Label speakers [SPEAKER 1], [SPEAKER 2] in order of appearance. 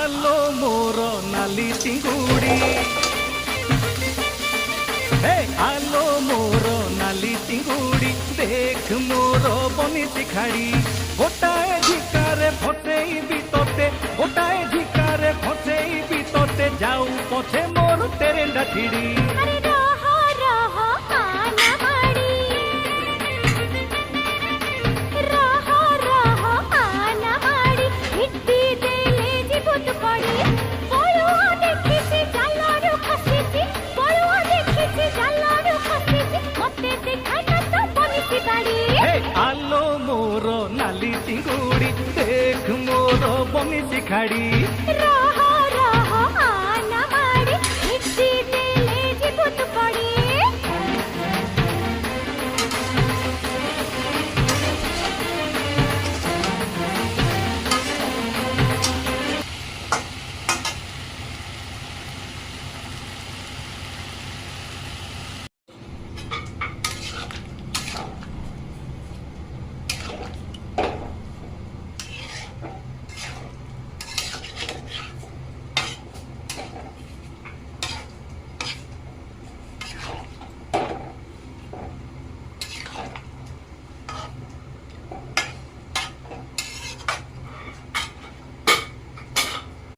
[SPEAKER 1] आलो मोर नाली चिंगुड़ी हे आलो मोर नाली चिंगुड़ी देख मोर बनिसी खाड़ी गोटाए झिकारे फसेई बितते गोटाए झिकारे फसेई बितते जाऊ पछे मोर तेरेंडा छिड़ी
[SPEAKER 2] अरे रहो रहो आना माड़ी रहो रहो आना माड़ी हिट्टी देले जीबुत पड़ी बळुआ देखिछि जालरू खसिछि बळुआ देखिछि जालरू खसिछि मते देखाना तो बनिसी बाड़ी
[SPEAKER 1] हे आलो मोर नाली चिंगुड़ी देख मोर बनिसी खाड़ी
[SPEAKER 2] रहो